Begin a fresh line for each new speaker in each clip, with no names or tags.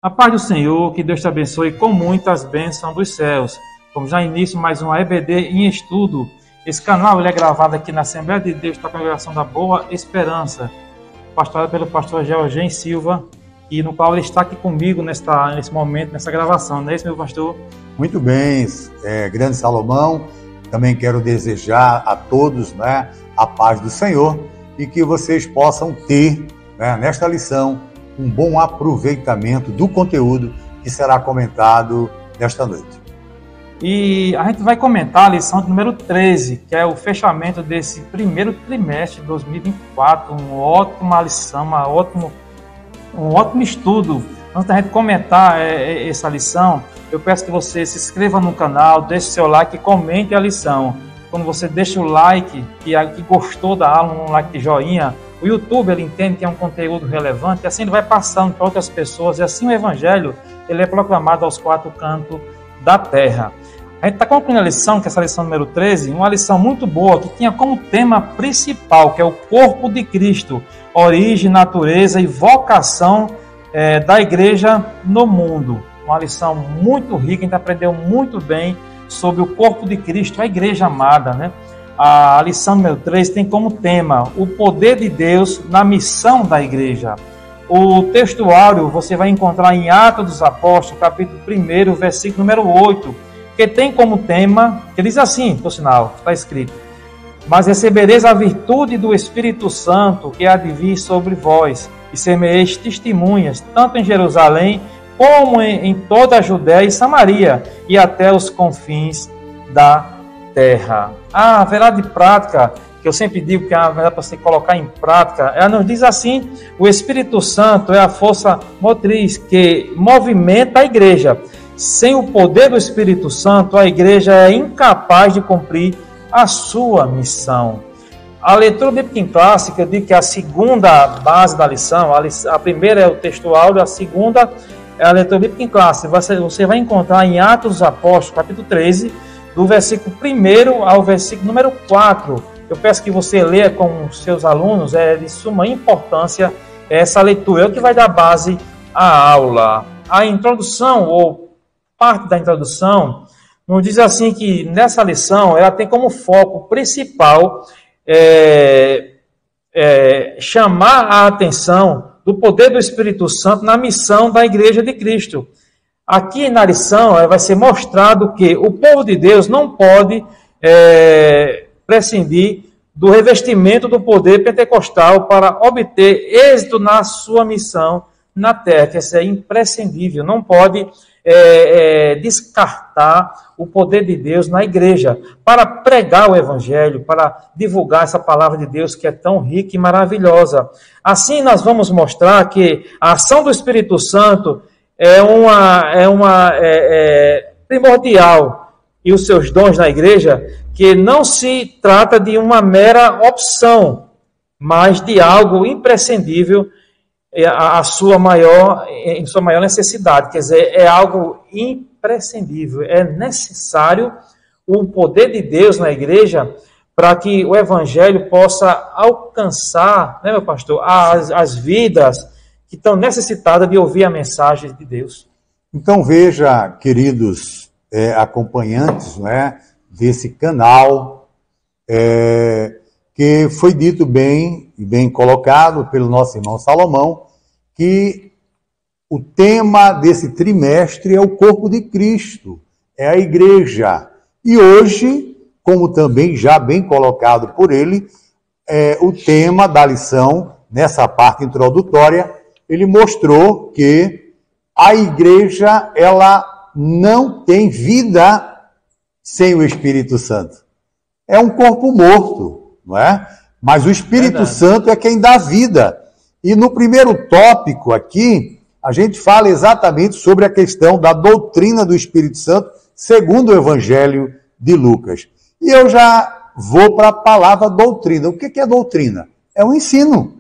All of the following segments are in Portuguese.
A paz do Senhor, que Deus te abençoe com muitas bênçãos dos céus. Vamos já início mais uma EBD em estudo. Esse canal ele é gravado aqui na Assembleia de Deus da Congregação da Boa Esperança, pastorado pelo pastor Georgen Silva, e no qual ele está aqui comigo nesse momento, nessa gravação. Não é isso, meu pastor?
Muito bem, grande Salomão. Também quero desejar a todos, a paz do Senhor e que vocês possam ter, nesta lição, um bom aproveitamento do conteúdo que será comentado nesta noite.
E a gente vai comentar a lição número 13, que é o fechamento desse primeiro trimestre de 2024. Uma ótima lição, um ótimo estudo. Antes da gente comentar essa lição, eu peço que você se inscreva no canal, deixe seu like e comente a lição. Quando você deixa o like, que gostou da aula, um like de joinha, o YouTube ele entende que é um conteúdo relevante, e assim ele vai passando para outras pessoas, e assim o Evangelho ele é proclamado aos quatro cantos da terra. A gente está concluindo a lição, que é essa lição número 13, uma lição muito boa, que tinha como tema principal, que é o corpo de Cristo, origem, natureza e vocação da igreja no mundo. Uma lição muito rica, a gente aprendeu muito bem sobre o corpo de Cristo, a igreja amada, A lição número 3 tem como tema o poder de Deus na missão da igreja. O textuário você vai encontrar em Atos dos Apóstolos, capítulo 1, versículo número 8, que tem como tema, que diz assim, por sinal, está escrito: mas recebereis a virtude do Espírito Santo que há de vir sobre vós, e semeeis testemunhas, tanto em Jerusalém, como em toda a Judéia e Samaria, e até os confins da terra. A verdade prática, que eu sempre digo que é a verdade para você colocar em prática, ela nos diz assim: o Espírito Santo é a força motriz que movimenta a igreja. Sem o poder do Espírito Santo, a igreja é incapaz de cumprir a sua missão. A leitura bíblica em classe, que eu digo que é a segunda base da lição, a primeira é o textual e a segunda é a leitura bíblica em classe. Você vai encontrar em Atos dos Apóstolos, capítulo 13, do versículo 1 ao versículo número 4. Eu peço que você leia com os seus alunos, é de suma importância essa leitura, é o que vai dar base à aula. A introdução, ou parte da introdução, nos diz assim que nessa lição ela tem como foco principal chamar a atenção do poder do Espírito Santo na missão da Igreja de Cristo. Aqui na lição vai ser mostrado que o povo de Deus não pode prescindir do revestimento do poder pentecostal para obter êxito na sua missão na terra, que isso é imprescindível, não pode descartar o poder de Deus na igreja, para pregar o Evangelho, para divulgar essa palavra de Deus que é tão rica e maravilhosa. Assim nós vamos mostrar que a ação do Espírito Santo é primordial, e os seus dons na igreja, que não se trata de uma mera opção, mas de algo imprescindível em sua maior necessidade. Quer dizer, é algo imprescindível, é necessário o poder de Deus na igreja para que o Evangelho possa alcançar, meu pastor, as vidas que estão necessitadas de ouvir a mensagem de Deus.
Então veja, queridos acompanhantes desse canal, que foi dito bem colocado pelo nosso irmão Salomão, que o tema desse trimestre é o corpo de Cristo, é a igreja. E hoje, como também já bem colocado por ele, o tema da lição, nessa parte introdutória, ele mostrou que a igreja, ela não tem vida sem o Espírito Santo. É um corpo morto, não é? Mas o Espírito Santo é quem dá vida. E no primeiro tópico aqui, a gente fala exatamente sobre a questão da doutrina do Espírito Santo, segundo o Evangelho de Lucas. E eu já vou para a palavra doutrina. O que é doutrina? É o ensino.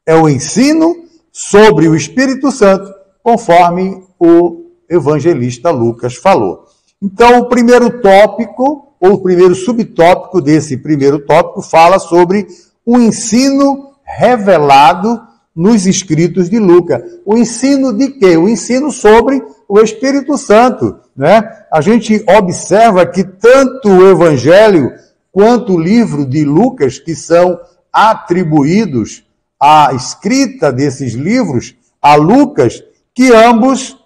É o ensino sobre o Espírito Santo, conforme o evangelista Lucas falou. Então, o primeiro tópico, ou o primeiro subtópico desse primeiro tópico, fala sobre o ensino revelado nos escritos de Lucas. O ensino de quê? O ensino sobre o Espírito Santo, né? A gente observa que tanto o Evangelho quanto o livro de Lucas, que são atribuídos à escrita desses livros a Lucas, que ambos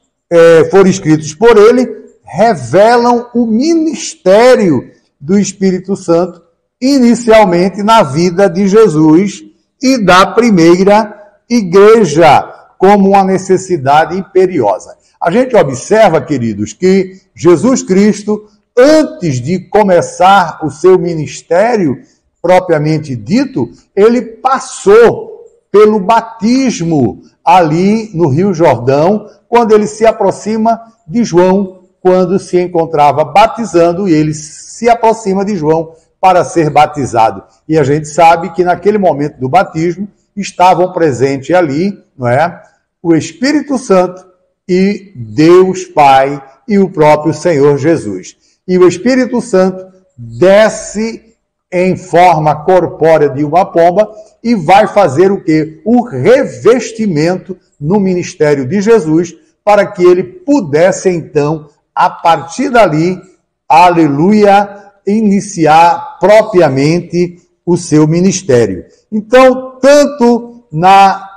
foram escritos por ele, revelam o ministério do Espírito Santo, inicialmente na vida de Jesus e da primeira igreja, como uma necessidade imperiosa. A gente observa, queridos, que Jesus Cristo, antes de começar o seu ministério propriamente dito, ele passou pelo batismo ali no Rio Jordão, quando ele se aproxima de João, quando se encontrava batizando, e ele se aproxima de João para ser batizado. E a gente sabe que naquele momento do batismo estavam presentes ali, não é? O Espírito Santo e Deus Pai e o próprio Senhor Jesus. E o Espírito Santo desce em forma corpórea de uma pomba e vai fazer o quê? O revestimento no ministério de Jesus, para que ele pudesse então, a partir dali, aleluia, iniciar propriamente o seu ministério. Então, tanto na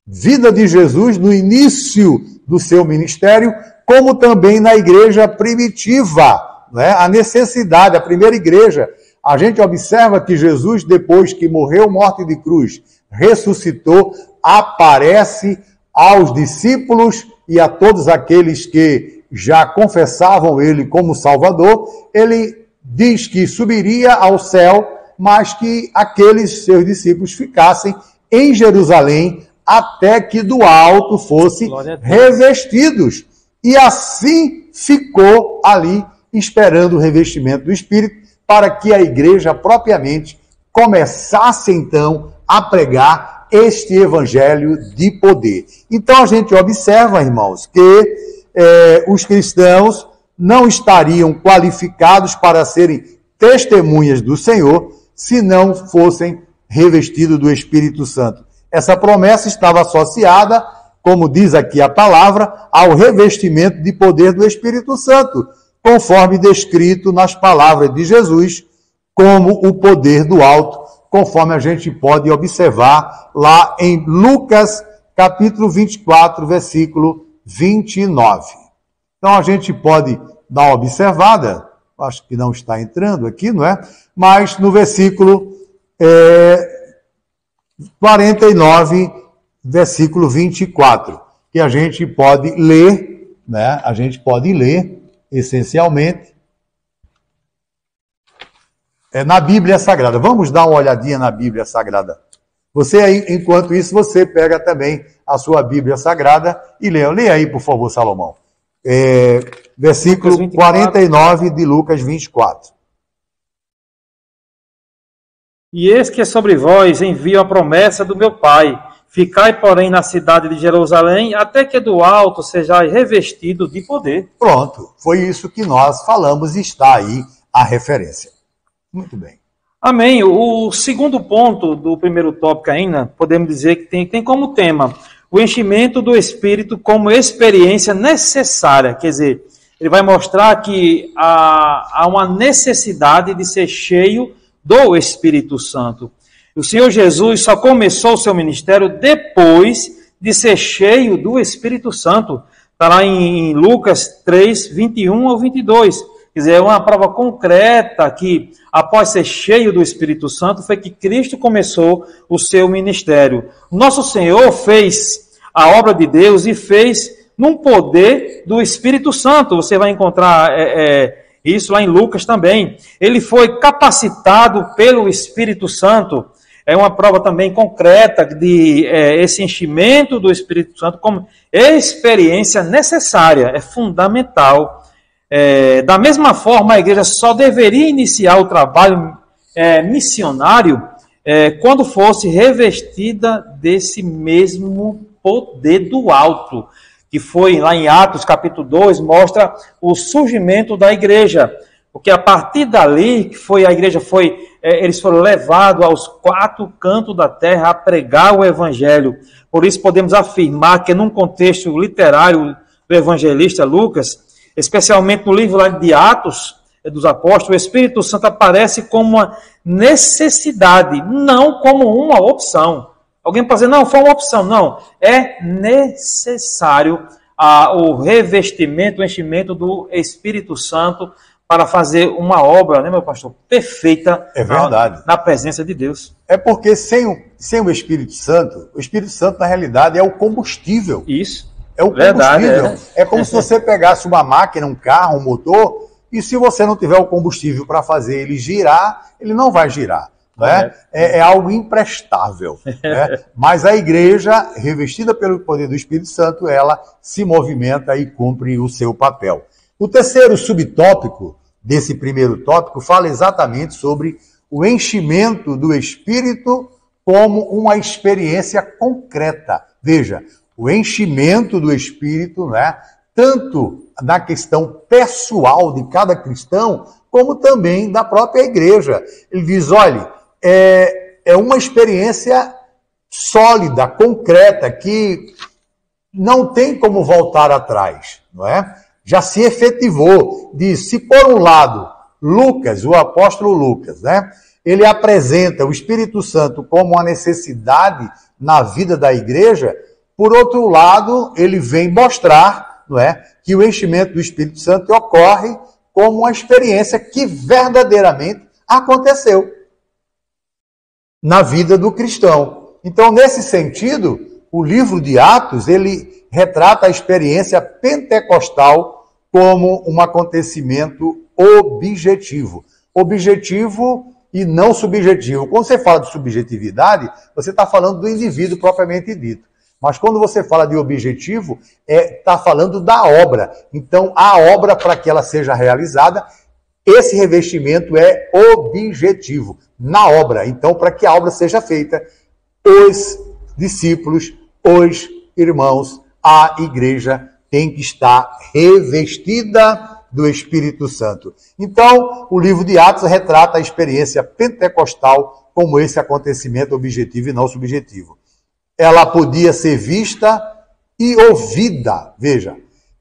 vida de Jesus, no início do seu ministério, como também na igreja primitiva, né? A necessidade, a primeira igreja. A gente observa que Jesus, depois que morreu morte de cruz, ressuscitou, aparece aos discípulos e a todos aqueles que já confessavam ele como Salvador. Ele diz que subiria ao céu, mas que aqueles seus discípulos ficassem em Jerusalém até que do alto fossem revestidos. E assim ficou ali, esperando o revestimento do Espírito, para que a igreja propriamente começasse então a pregar este evangelho de poder. Então a gente observa, irmãos, que os cristãos não estariam qualificados para serem testemunhas do Senhor se não fossem revestidos do Espírito Santo. Essa promessa estava associada, como diz aqui a palavra, ao revestimento de poder do Espírito Santo, conforme descrito nas palavras de Jesus, como o poder do alto, conforme a gente pode observar lá em Lucas, capítulo 24, versículo 29. Então a gente pode dar uma observada, acho que não está entrando aqui, não é? Mas no versículo 49, versículo 24, que a gente pode ler, né? A gente pode ler, essencialmente, na Bíblia Sagrada. Vamos dar uma olhadinha na Bíblia Sagrada. Você aí, enquanto isso, você pega também a sua Bíblia Sagrada e lê. Leia aí, por favor, Salomão. Versículo 49 de Lucas 24.
E eis que sobre vós envio a promessa do meu Pai. Ficai, porém, na cidade de Jerusalém, até que do alto sejais revestido de poder.
Pronto, foi isso que nós falamos e está aí a referência. Muito bem.
Amém. O segundo ponto do primeiro tópico ainda, podemos dizer que tem como tema o enchimento do Espírito como experiência necessária. Quer dizer, ele vai mostrar que há uma necessidade de ser cheio do Espírito Santo. O Senhor Jesus só começou o seu ministério depois de ser cheio do Espírito Santo. Está lá em Lucas 3, 21 ao 22. Quer dizer, é uma prova concreta que, após ser cheio do Espírito Santo, foi que Cristo começou o seu ministério. Nosso Senhor fez a obra de Deus e fez num poder do Espírito Santo. Você vai encontrar isso lá em Lucas também. Ele foi capacitado pelo Espírito Santo. É uma prova também concreta de esse enchimento do Espírito Santo como experiência necessária, é fundamental. Da mesma forma, a igreja só deveria iniciar o trabalho missionário quando fosse revestida desse mesmo poder do alto, que foi lá em Atos capítulo 2, mostra o surgimento da igreja. Porque a partir dali, eles foram levados aos 4 cantos da terra a pregar o evangelho. Por isso podemos afirmar que num contexto literário do evangelista Lucas, especialmente no livro lá de Atos dos Apóstolos, o Espírito Santo aparece como uma necessidade, não como uma opção. Alguém pode dizer, não, foi uma opção. Não, é necessário o revestimento, o enchimento do Espírito Santo para fazer uma obra, né, meu pastor, perfeita na presença de Deus.
É porque sem o Espírito Santo na realidade é o combustível.
Isso.
É o combustível. É como se você pegasse uma máquina, um carro, um motor, e se você não tiver o combustível para fazer ele girar, ele não vai girar. Né? É algo imprestável. Né? Mas a igreja, revestida pelo poder do Espírito Santo, ela se movimenta e cumpre o seu papel. O terceiro subtópico desse primeiro tópico fala exatamente sobre o enchimento do Espírito como uma experiência concreta. Veja, o enchimento do Espírito, né, tanto na questão pessoal de cada cristão, como também da própria igreja. Ele diz, olha, é uma experiência sólida, concreta, que não tem como voltar atrás, não é? Já se efetivou. Diz, se por um lado, Lucas, o apóstolo Lucas, né, ele apresenta o Espírito Santo como uma necessidade na vida da igreja, por outro lado, ele vem mostrar, não é, que o enchimento do Espírito Santo ocorre como uma experiência que verdadeiramente aconteceu na vida do cristão. Então, nesse sentido, o livro de Atos, ele retrata a experiência pentecostal como um acontecimento objetivo. Objetivo e não subjetivo. Quando você fala de subjetividade, você está falando do indivíduo propriamente dito. Mas quando você fala de objetivo, está falando da obra. Então, a obra, para que ela seja realizada, esse revestimento é objetivo, na obra. Então, para que a obra seja feita, os discípulos, os irmãos, a igreja tem que estar revestida do Espírito Santo. Então, o livro de Atos retrata a experiência pentecostal como esse acontecimento objetivo e não subjetivo. Ela podia ser vista e ouvida, veja,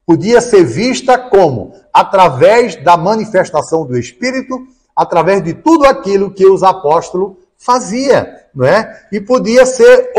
podia ser vista como? Através da manifestação do Espírito, através de tudo aquilo que os apóstolos faziam, não é? E podia ser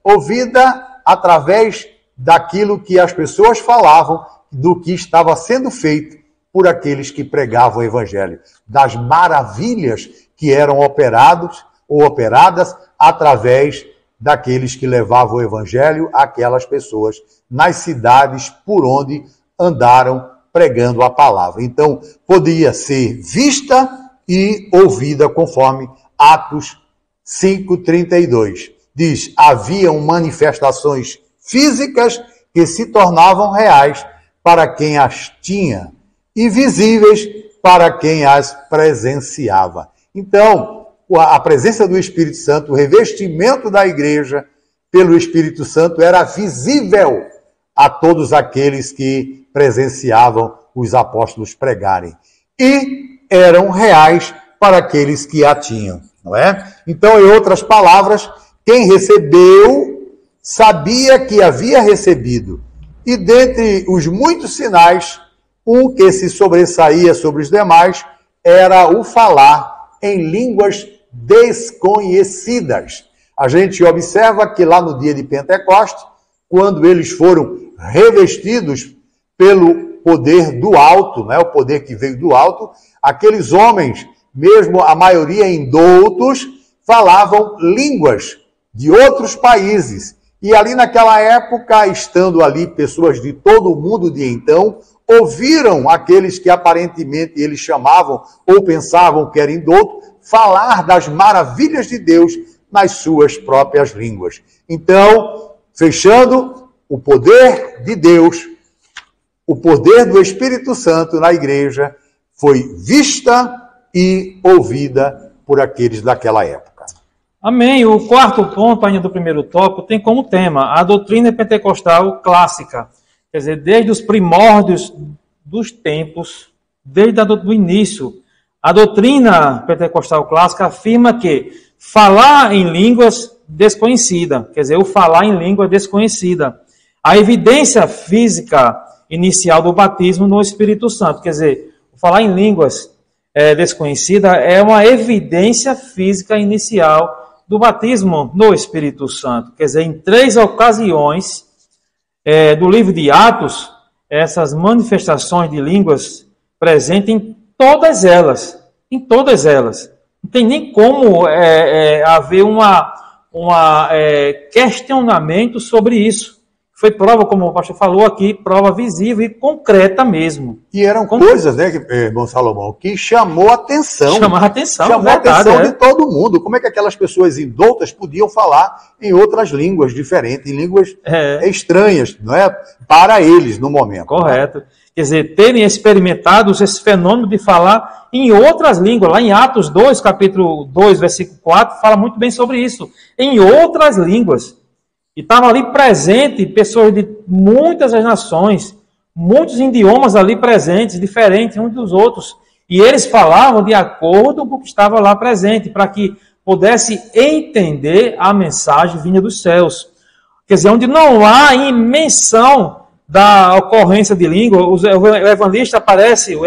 ouvida através daquilo que as pessoas falavam, do que estava sendo feito por aqueles que pregavam o Evangelho, das maravilhas que eram operadas através daqueles que levavam o Evangelho àquelas pessoas nas cidades por onde andaram pregando a palavra. Então, podia ser vista e ouvida, conforme Atos 5:32. Diz, haviam manifestações físicas que se tornavam reais para quem as tinha, e visíveis para quem as presenciava. Então, a presença do Espírito Santo, o revestimento da igreja pelo Espírito Santo era visível a todos aqueles que presenciavam os apóstolos pregarem. E eram reais para aqueles que a tinham, não é? Então, em outras palavras, quem recebeu sabia que havia recebido. E dentre os muitos sinais, um que se sobressaía sobre os demais era o falar em línguas desconhecidas. A gente observa que lá no dia de Pentecostes, quando eles foram revestidos pelo poder do alto, né, o poder que veio do alto, aqueles homens, mesmo a maioria indoutos, falavam línguas de outros países. E ali naquela época, estando ali pessoas de todo o mundo de então, ouviram aqueles que aparentemente eles chamavam ou pensavam que eram indoutos, falar das maravilhas de Deus nas suas próprias línguas. Então, fechando, o poder de Deus, o poder do Espírito Santo na igreja foi vista e ouvida por aqueles daquela época.
Amém. O quarto ponto ainda do primeiro tópico tem como tema a doutrina pentecostal clássica. Quer dizer, desde os primórdios dos tempos, desde o início. A doutrina pentecostal clássica afirma que falar em línguas desconhecida, quer dizer, o falar em língua desconhecida. A evidência física inicial do batismo no Espírito Santo, quer dizer, falar em línguas desconhecida é uma evidência física inicial do batismo no Espírito Santo. Quer dizer, em 3 ocasiões do livro de Atos, essas manifestações de línguas presentes em todas elas. Em todas elas. Não tem nem como haver questionamento sobre isso. Foi prova, como o pastor falou aqui, prova visível e concreta mesmo.
E eram coisas, né, irmão Salomão, que chamou a atenção.
Chamava a atenção,
chamou a atenção de todo mundo. Como é que aquelas pessoas indoutas podiam falar em outras línguas diferentes, em línguas estranhas, não é? Para eles, no momento.
Correto. Né? Quer dizer, terem experimentado esse fenômeno de falar em outras línguas. Lá em Atos 2, capítulo 2, versículo 4, fala muito bem sobre isso. Em outras línguas. E estavam ali presentes pessoas de muitas nações, muitos idiomas ali presentes, diferentes uns dos outros. E eles falavam de acordo com o que estava lá presente, para que pudesse entender a mensagem vinda dos céus. Quer dizer, onde não há menção da ocorrência de língua, o evangelista aparece,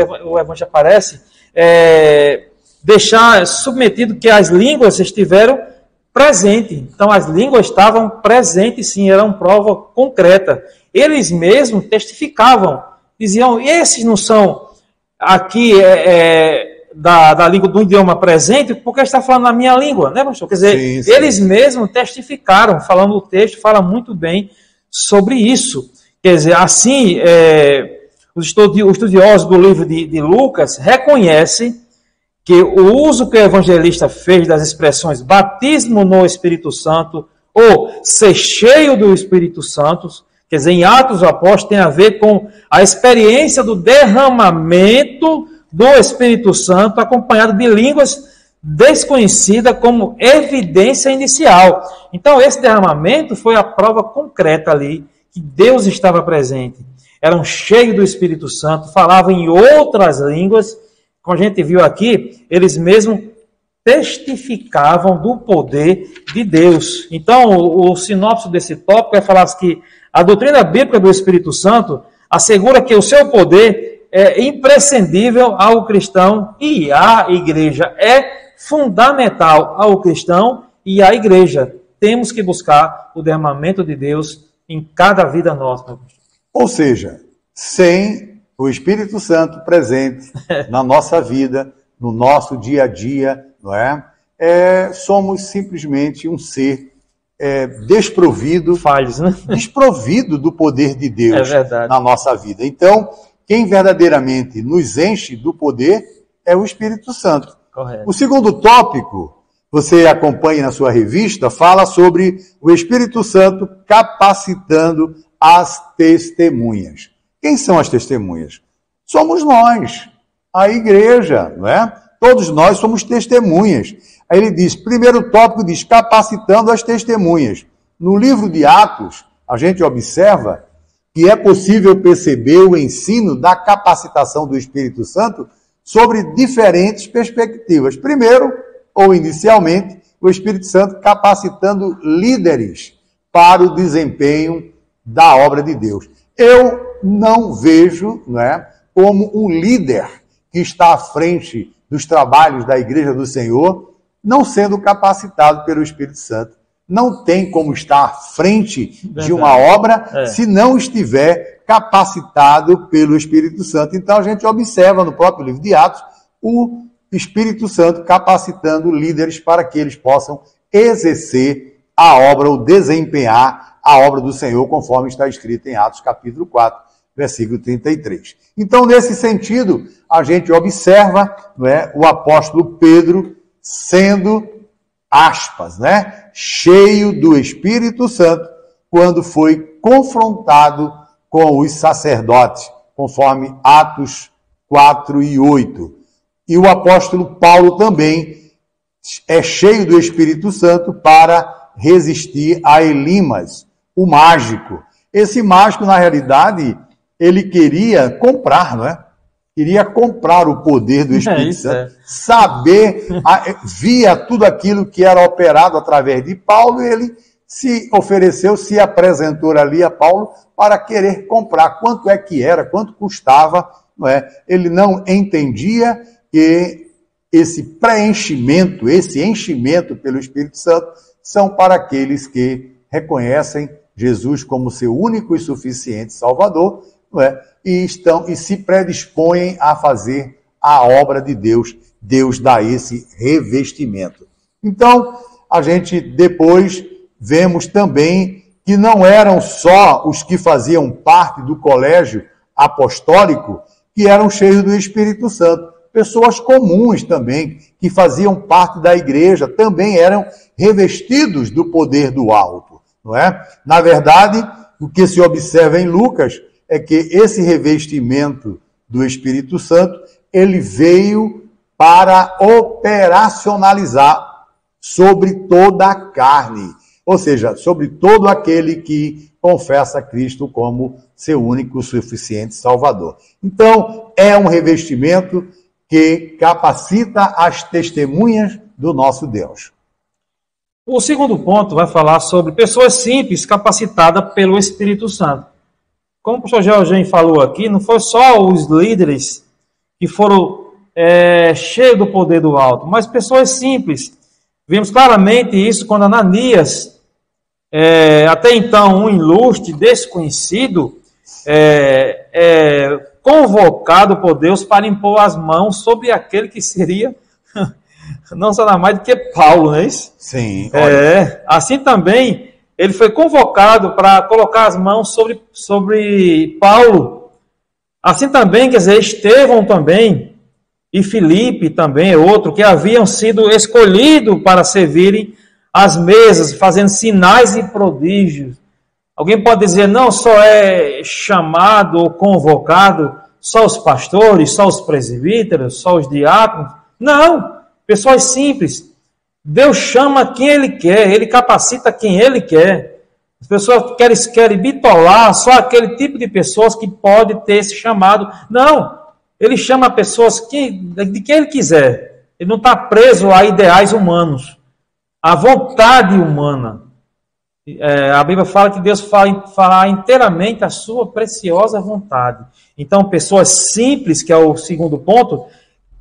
deixar submetido que as línguas estiveram presentes. Então, as línguas estavam presentes, sim, eram prova concreta. Eles mesmos testificavam, diziam, esses não são aqui da língua do idioma presente, porque está falando na minha língua, né, pastor? Quer dizer, sim, sim. Eles mesmos testificaram, falando o texto, fala muito bem sobre isso. Quer dizer, assim, os estudiosos do livro de Lucas reconhecem que o uso que o evangelista fez das expressões batismo no Espírito Santo ou ser cheio do Espírito Santo, quer dizer, em Atos dos Apóstolos tem a ver com a experiência do derramamento do Espírito Santo acompanhado de línguas desconhecidas como evidência inicial. Então, esse derramamento foi a prova concreta ali que Deus estava presente. Eram cheios do Espírito Santo, falavam em outras línguas. Como a gente viu aqui, eles mesmos testificavam do poder de Deus. Então, o sinopse desse tópico é falar que a doutrina bíblica do Espírito Santo assegura que o seu poder é imprescindível ao cristão e à igreja. É fundamental ao cristão e à igreja. Temos que buscar o derramamento de Deus em cada vida nossa.
Ou seja, sem o Espírito Santo presente na nossa vida, no nosso dia a dia, não é? Somos simplesmente um ser desprovido,
falhos, né?
Desprovido do poder de Deus na nossa vida. Então, quem verdadeiramente nos enche do poder é o Espírito Santo.
Correto.
O segundo tópico, você acompanha na sua revista, fala sobre o Espírito Santo capacitando as testemunhas. Quem são as testemunhas? Somos nós, a igreja, não é? Todos nós somos testemunhas. Aí ele diz, primeiro tópico diz, capacitando as testemunhas. No livro de Atos, a gente observa que é possível perceber o ensino da capacitação do Espírito Santo sobre diferentes perspectivas. Primeiro, ou inicialmente, o Espírito Santo capacitando líderes para o desempenho da obra de Deus. Eu não vejo, não é, como um líder que está à frente dos trabalhos da Igreja do Senhor, não sendo capacitado pelo Espírito Santo. Não tem como estar à frente de uma obra se não estiver capacitado pelo Espírito Santo. Então a gente observa no próprio livro de Atos o Espírito Santo capacitando líderes para que eles possam exercer a obra ou desempenhar a obra do Senhor, conforme está escrito em Atos capítulo 4, versículo 33. Então, nesse sentido, a gente observa, não é, o apóstolo Pedro sendo, aspas, né, cheio do Espírito Santo, quando foi confrontado com os sacerdotes, conforme Atos 4 e 8. E o apóstolo Paulo também é cheio do Espírito Santo para resistir a Elimas, o mágico. Esse mágico, na realidade, ele queria comprar, não é? queria comprar o poder do Espírito Santo, saber, via tudo aquilo que era operado através de Paulo, e ele se ofereceu, se apresentou ali a Paulo para querer comprar. Quanto é que era, quanto custava, não é? Ele não entendia que esse preenchimento, esse enchimento pelo Espírito Santo são para aqueles que reconhecem Jesus como seu único e suficiente Salvador, não é? E se predispõem a fazer a obra de Deus. Deus dá esse revestimento. Então, a gente depois vemos também que não eram só os que faziam parte do colégio apostólico que eram cheios do Espírito Santo. Pessoas comuns também, que faziam parte da igreja, também eram revestidos do poder do alto, não é? Na verdade, o que se observa em Lucas é que esse revestimento do Espírito Santo, ele veio para operacionalizar sobre toda a carne, ou seja, sobre todo aquele que confessa Cristo como seu único e suficiente Salvador. Então, é um revestimento que capacita as testemunhas do nosso Deus.
O segundo ponto vai falar sobre pessoas simples capacitadas pelo Espírito Santo. Como o professor Georgem falou aqui, não foi só os líderes que foram cheios do poder do alto, mas pessoas simples. Vimos claramente isso quando Ananias, até então um ilustre, desconhecido, convocado por Deus para impor as mãos sobre aquele que seria não só nada mais do que Paulo, não é isso?
Sim.
Assim também, ele foi convocado para colocar as mãos sobre Paulo. Assim também, quer dizer, Estevão também, e Filipe também, outro, que haviam sido escolhidos para servirem as mesas, fazendo sinais e prodígios. Alguém pode dizer, não, só é chamado ou convocado só os pastores, só os presbíteros, só os diáconos. Não, pessoas simples. Deus chama quem Ele quer, Ele capacita quem Ele quer. As pessoas querem bitolar só aquele tipo de pessoas que pode ter esse chamado. Não, Ele chama pessoas de quem Ele quiser. Ele não está preso a ideais humanos, a vontade humana. A Bíblia fala que Deus fala inteiramente a sua preciosa vontade. Então, pessoas simples, que é o segundo ponto,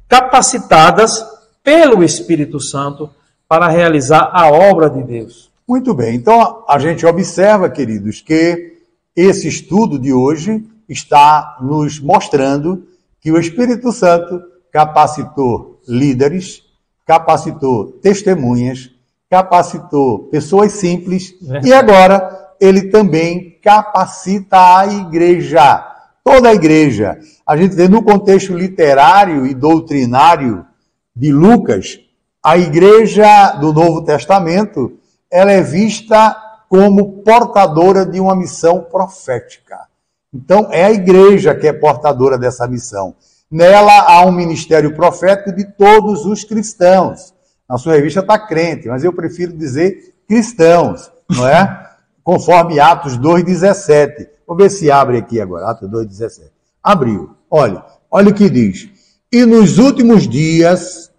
capacitadas pelo Espírito Santo para realizar a obra de Deus.
Muito bem. Então, a gente observa, queridos, que esse estudo de hoje está nos mostrando que o Espírito Santo capacitou líderes, capacitou testemunhas, capacitou pessoas simples e agora ele também capacita a igreja, toda a igreja. A gente vê no contexto literário e doutrinário de Lucas, a igreja do Novo Testamento, ela é vista como portadora de uma missão profética. Então, é a igreja que é portadora dessa missão. Nela há um ministério profético de todos os cristãos. Na sua revista está crente, mas eu prefiro dizer cristãos, não é? Conforme Atos 2,17. Vou ver se abre aqui agora, Atos 2,17. Abriu. Olha o que diz. E nos últimos dias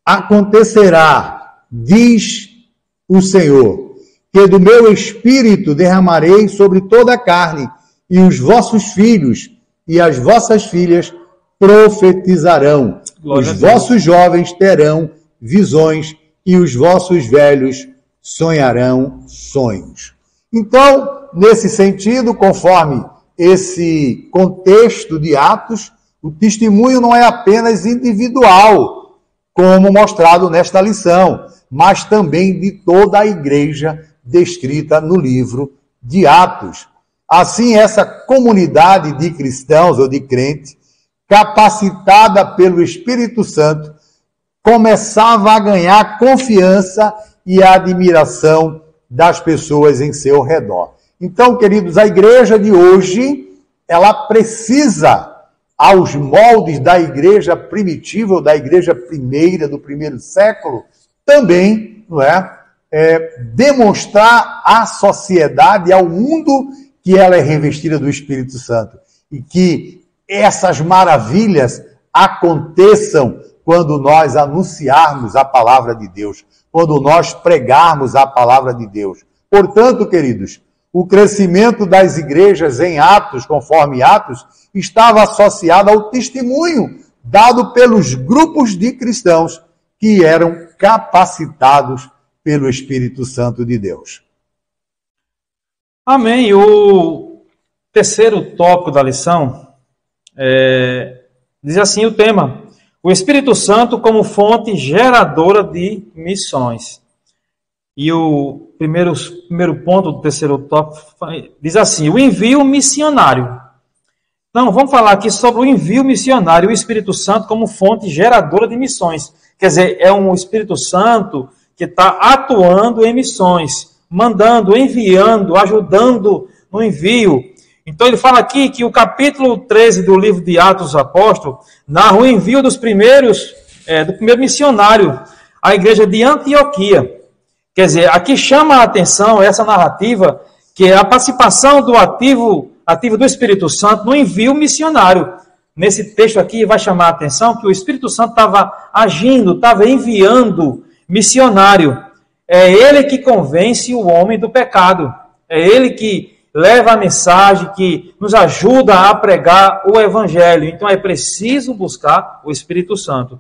acontecerá, diz o Senhor, que do meu espírito derramarei sobre toda a carne, e os vossos filhos e as vossas filhas profetizarão. Glória os vossos jovens terão visões e os vossos velhos sonharão sonhos. Então, nesse sentido, conforme esse contexto de Atos, o testemunho não é apenas individual, como mostrado nesta lição, mas também de toda a igreja descrita no livro de Atos. Assim, essa comunidade de cristãos ou de crentes, capacitada pelo Espírito Santo, começava a ganhar confiança e a admiração das pessoas em seu redor. Então, queridos, a igreja de hoje, ela precisa, aos moldes da igreja primitiva, ou da igreja primeira, do primeiro século, também, não é, demonstrar à sociedade, ao mundo, que ela é revestida do Espírito Santo. E que essas maravilhas aconteçam quando nós anunciarmos a palavra de Deus, quando nós pregarmos a palavra de Deus. Portanto, queridos, o crescimento das igrejas em Atos, conforme Atos, estava associado ao testemunho dado pelos grupos de cristãos que eram capacitados pelo Espírito Santo de Deus.
Amém. O terceiro tópico da lição diz assim o tema: o Espírito Santo como fonte geradora de missões. E o primeiro ponto do terceiro tópico diz assim: o envio missionário. Então, vamos falar aqui sobre o envio missionário, o Espírito Santo como fonte geradora de missões. Quer dizer, é um Espírito Santo que está atuando em missões, mandando, enviando, ajudando no envio. Então, ele fala aqui que o capítulo 13 do livro de Atos dos Apóstolos narra o envio do primeiro missionário à igreja de Antioquia. Quer dizer, aqui chama a atenção essa narrativa, que é a participação do ativo do Espírito Santo no envio missionário. Nesse texto aqui vai chamar a atenção que o Espírito Santo estava agindo, estava enviando missionário. É ele que convence o homem do pecado. É ele que leva a mensagem, que nos ajuda a pregar o Evangelho. Então é preciso buscar o Espírito Santo.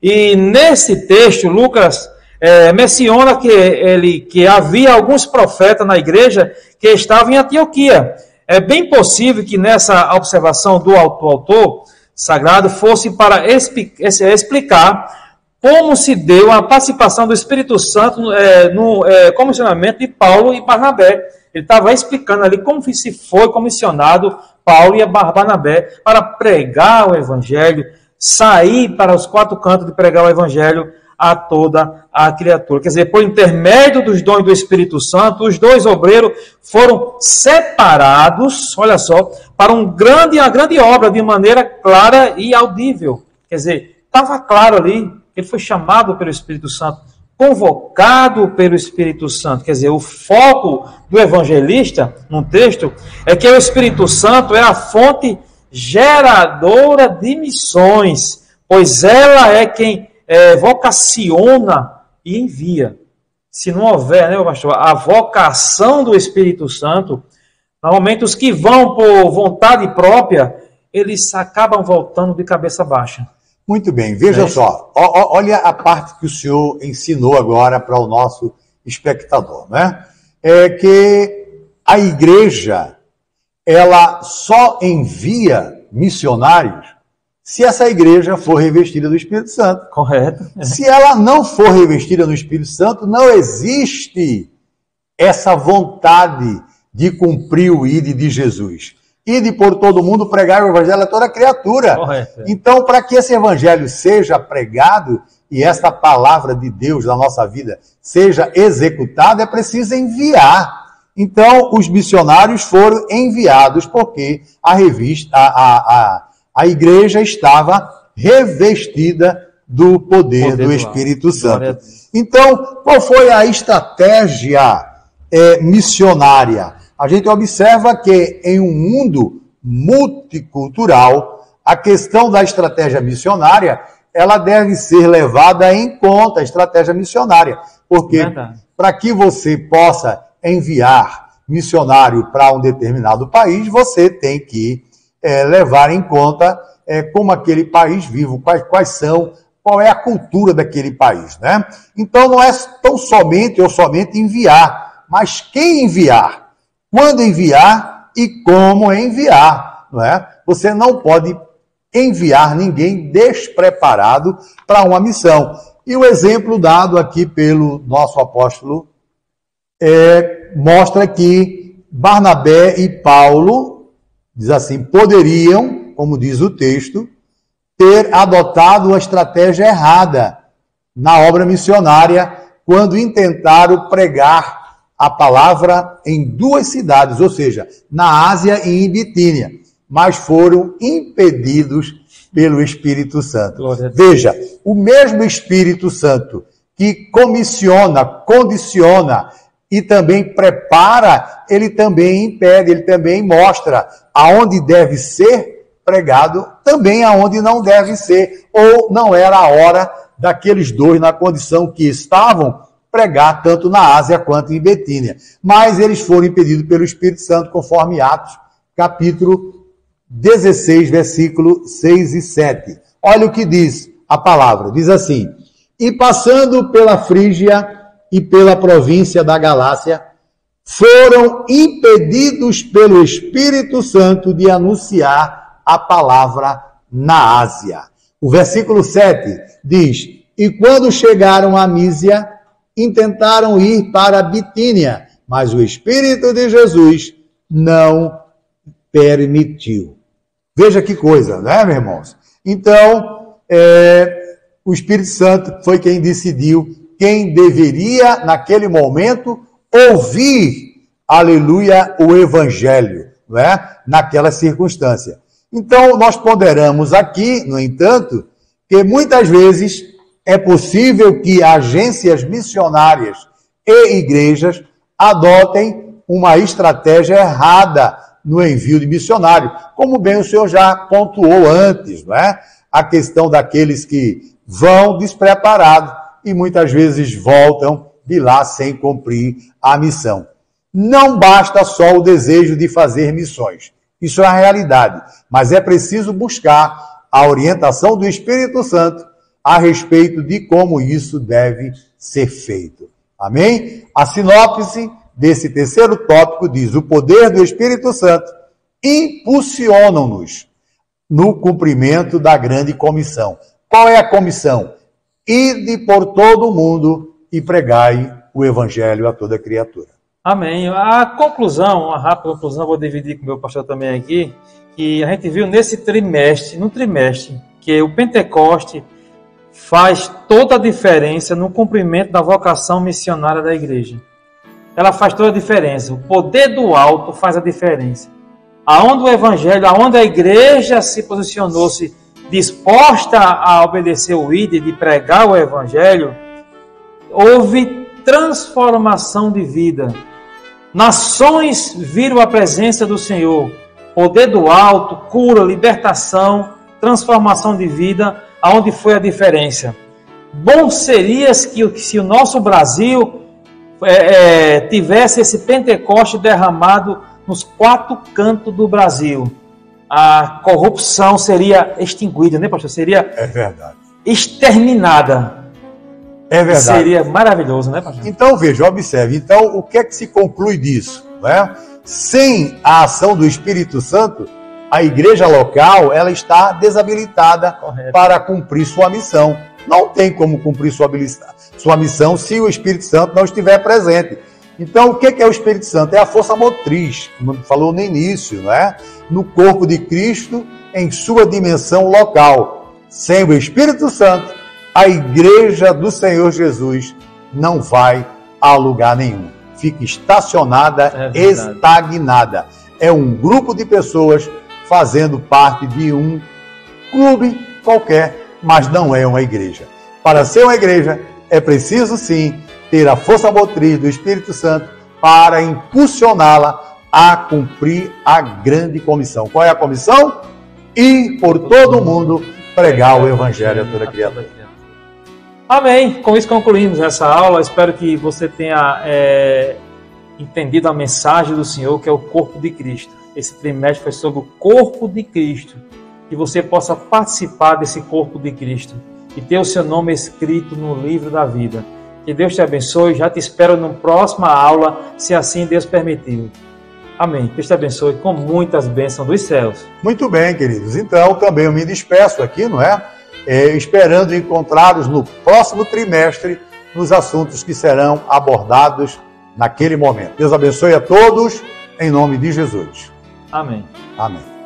E nesse texto, Lucas menciona que havia alguns profetas na igreja que estavam em Antioquia. É bem possível que nessa observação do autor sagrado fosse para explicar como se deu a participação do Espírito Santo no comissionamento de Paulo e Barnabé. Ele estava explicando ali como se foi comissionado Paulo e Barnabé para pregar o Evangelho, sair para os quatro cantos de pregar o Evangelho a toda a criatura. Quer dizer, por intermédio dos dons do Espírito Santo, os dois obreiros foram separados, olha só, para uma grande obra de maneira clara e audível. Quer dizer, estava claro ali, ele foi chamado pelo Espírito Santo, convocado pelo Espírito Santo. Quer dizer, o foco do evangelista, num texto, é que o Espírito Santo é a fonte geradora de missões, pois ela é quem vocaciona e envia. Se não houver, né, pastor, a vocação do Espírito Santo, normalmente os que vão por vontade própria, eles acabam voltando de cabeça baixa.
Muito bem, veja só, olha a parte que o senhor ensinou agora para o nosso espectador, né? É que a igreja, ela só envia missionários se essa igreja for revestida do Espírito Santo.
Correto.
Se ela não for revestida no Espírito Santo, não existe essa vontade de cumprir o ide de Jesus. Ide por todo mundo, pregar o evangelho a toda criatura.
Correto.
Então, para que esse evangelho seja pregado e esta palavra de Deus na nossa vida seja executada, é preciso enviar. Então, os missionários foram enviados porque a igreja estava revestida do poder do Espírito Santo. Então, qual foi a estratégia missionária? A gente observa que em um mundo multicultural, a questão da estratégia missionária, ela deve ser levada em conta, a estratégia missionária. Porque para que você possa enviar missionário para um determinado país, você tem que levar em conta como aquele país vive, qual é a cultura daquele país, né? Então não é tão somente enviar, mas quem enviar, quando enviar e como enviar, não é? Você não pode enviar ninguém despreparado para uma missão. E o exemplo dado aqui pelo nosso apóstolo mostra que Barnabé e Paulo, diz assim, poderiam, como diz o texto, ter adotado uma estratégia errada na obra missionária quando intentaram pregar a palavra em duas cidades, ou seja, na Ásia e em Bitínia, mas foram impedidos pelo Espírito Santo. Veja, o mesmo Espírito Santo que comissiona, condiciona e também prepara, ele também impede, ele também mostra aonde deve ser pregado também aonde não deve ser, ou não era a hora daqueles dois, na condição que estavam, pregar tanto na Ásia quanto em Betínia. Mas eles foram impedidos pelo Espírito Santo, conforme Atos, capítulo 16, versículo 6 e 7. Olha o que diz a palavra, diz assim: e passando pela Frígia e pela província da Galácia, foram impedidos pelo Espírito Santo de anunciar a palavra na Ásia. O versículo 7 diz: e quando chegaram a Mísia, intentaram ir para Bitínia, mas o Espírito de Jesus não permitiu. Veja que coisa, né, meus irmãos? Então, o Espírito Santo foi quem decidiu quem deveria, naquele momento, ouvir, aleluia, o Evangelho, não é? Naquela circunstância. Então, nós ponderamos aqui, no entanto, que muitas vezes é possível que agências missionárias e igrejas adotem uma estratégia errada no envio de missionário, como bem o senhor já pontuou antes, não é? A questão daqueles que vão despreparados e muitas vezes voltam de lá sem cumprir a missão. Não basta só o desejo de fazer missões. Isso é a realidade. Mas é preciso buscar a orientação do Espírito Santo a respeito de como isso deve ser feito. Amém? A sinopse desse terceiro tópico diz: o poder do Espírito Santo impulsiona-nos no cumprimento da grande comissão. Qual é a comissão? Ide por todo o mundo e pregai o Evangelho a toda criatura.
Amém. A conclusão, uma rápida conclusão, vou dividir com o meu pastor também aqui, que a gente viu nesse trimestre, que o Pentecoste faz toda a diferença no cumprimento da vocação missionária da igreja. Ela faz toda a diferença. O poder do alto faz a diferença. Aonde o Evangelho, aonde a igreja se posicionou-se disposta a obedecer o ID, de pregar o Evangelho, houve transformação de vida. Nações viram a presença do Senhor. Poder do alto, cura, libertação, transformação de vida, aonde foi a diferença. Bom seria que se o nosso Brasil tivesse esse Pentecoste derramado nos 4 cantos do Brasil. A corrupção seria extinguida, né, pastor? Seria exterminada.
É verdade.
Seria maravilhoso, né, pastor?
Então, veja, observe. Então, o que é que se conclui disso? Né? Sem a ação do Espírito Santo, a igreja local ela está desabilitada para cumprir sua missão. Não tem como cumprir sua missão se o Espírito Santo não estiver presente. Então, o que é o Espírito Santo? É a força motriz, como falou no início, não é? No corpo de Cristo, em sua dimensão local. Sem o Espírito Santo, a igreja do Senhor Jesus não vai a lugar nenhum. Fica estacionada, estagnada. É um grupo de pessoas fazendo parte de um clube qualquer, mas não é uma igreja. Para ser uma igreja, é preciso sim ter a força motriz do Espírito Santo para impulsioná-la a cumprir a grande comissão. Qual é a comissão? Ir por todo o mundo pregar o Evangelho a toda criatura.
Amém. Com isso concluímos essa aula. Espero que você tenha entendido a mensagem do Senhor, que é o corpo de Cristo. Esse trimestre foi sobre o corpo de Cristo. Que você possa participar desse corpo de Cristo e ter o seu nome escrito no livro da vida. Que Deus te abençoe. Já te espero na próxima aula, se assim Deus permitiu. Amém. Deus te abençoe com muitas bênçãos dos céus.
Muito bem, queridos. Então, também eu me despeço aqui, não é? Esperando encontrá-los no próximo trimestre nos assuntos que serão abordados naquele momento. Deus abençoe a todos, em nome de Jesus.
Amém.
Amém.